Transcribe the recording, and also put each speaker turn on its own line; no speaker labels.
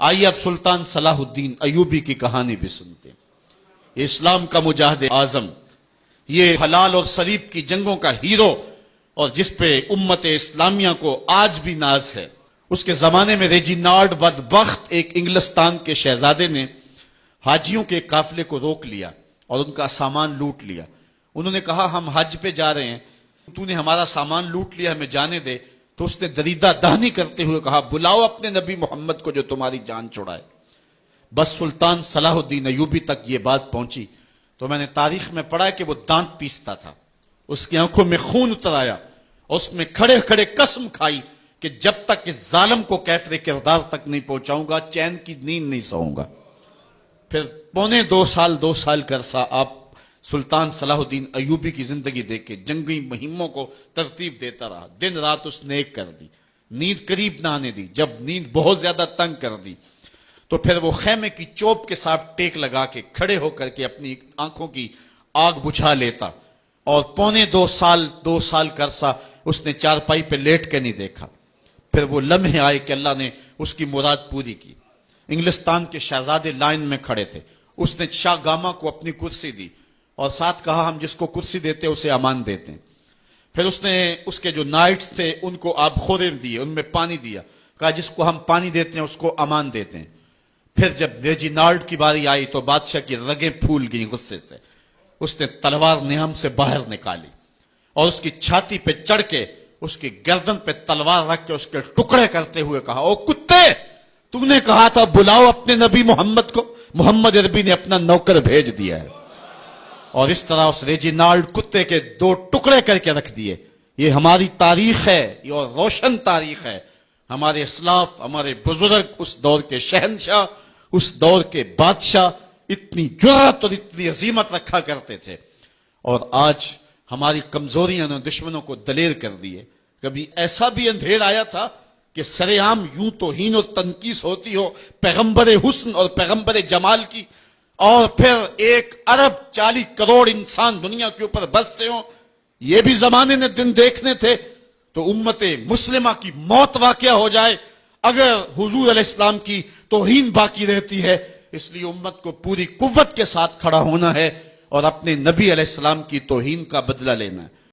آئیے اب سلطان صلاح الدین ایوبی کی کہانی بھی سنتے ہیں۔ یہ اسلام کا مجاہد اعظم، یہ حلال اور صلیب کی جنگوں کا ہیرو، اور جس پہ امت اسلامیہ کو آج بھی ناز ہے۔ اس کے زمانے میں ریجینالڈ بدبخت ایک انگلستان کے شہزادے نے حاجیوں کے قافلے کو روک لیا اور ان کا سامان لوٹ لیا۔ انہوں نے کہا ہم حج پہ جا رہے ہیں، تو نے ہمارا سامان لوٹ لیا، ہمیں جانے دے۔ تو اس نے دریدہ دہنی کرتے ہوئے کہا بلاؤ اپنے نبی محمد کو جو تمہاری جان چھڑائے۔ بس سلطان صلاح الدین ایوبی تک یہ بات پہنچی تو میں نے تاریخ میں پڑھا کہ وہ دانت پیستا تھا، اس کی آنکھوں میں خون اتر آیا اور اس میں کھڑے کھڑے قسم کھائی کہ جب تک اس ظالم کو کیفر کردار تک نہیں پہنچاؤں گا چین کی نیند نہیں سوؤں گا۔ پھر پونے دو سال کا عرصہ آپ سلطان صلاح الدین ایوبی کی زندگی دیکھ کے جنگی مہموں کو ترتیب دیتا رہا، دن رات اس نے ایک کر دی، نیند قریب نہ آنے دی۔ جب نیند بہت زیادہ تنگ کر دی تو پھر وہ خیمے کی چوب کے ساتھ ٹیک لگا کے کھڑے ہو کر کے اپنی آنکھوں کی آگ بجھا لیتا، اور پونے دو سال کا عرصہ اس نے چارپائی پہ لیٹ کے نہیں دیکھا۔ پھر وہ لمحے آئے کہ اللہ نے اس کی مراد پوری کی۔ انگلستان کے شہزادے لائن میں کھڑے تھے، اس نے شاہ گاما کو اپنی کرسی دی اور ساتھ کہا ہم جس کو کرسی دیتے اسے امان دیتے ہیں۔ پھر اس نے اس کے جو نائٹس تھے ان کو آب خورے دیے، ان میں پانی دیا، کہا جس کو ہم پانی دیتے ہیں اس کو امان دیتے ہیں۔ پھر جب ریجینالڈ کی باری آئی تو بادشاہ کی رگیں پھول گئیں غصے سے، اس نے تلوار نیام سے باہر نکالی اور اس کی چھاتی پہ چڑھ کے اس کی گردن پہ تلوار رکھ کے اس کے ٹکڑے کرتے ہوئے کہا او کتے، تم نے کہا تھا بلاؤ اپنے نبی محمد کو، محمد عربی نے اپنا نوکر بھیج دیا ہے۔ اور اس طرح اس ریجینالڈ کتے کے دو ٹکڑے کر کے رکھ دیے۔ یہ ہماری تاریخ ہے، یہ اور روشن تاریخ ہے۔ ہمارے اسلاف، ہمارے بزرگ، اس دور کے شہنشاہ، اس دور کے بادشاہ اتنی جرأت اور اتنی عظیمت رکھا کرتے تھے، اور آج ہماری کمزوریاں نے دشمنوں کو دلیر کر دیے۔ کبھی ایسا بھی اندھیر آیا تھا کہ سرے عام یوں توہین اور تنقیص ہوتی ہو پیغمبر حسن اور پیغمبر جمال کی، اور پھر 1 ارب 40 کروڑ انسان دنیا کے اوپر بستے ہوں، یہ بھی زمانے نے دن دیکھنے تھے۔ تو امت مسلمہ کی موت واقع ہو جائے اگر حضور علیہ السلام کی توہین باقی رہتی ہے۔ اس لیے امت کو پوری قوت کے ساتھ کھڑا ہونا ہے اور اپنے نبی علیہ السلام کی توہین کا بدلہ لینا ہے۔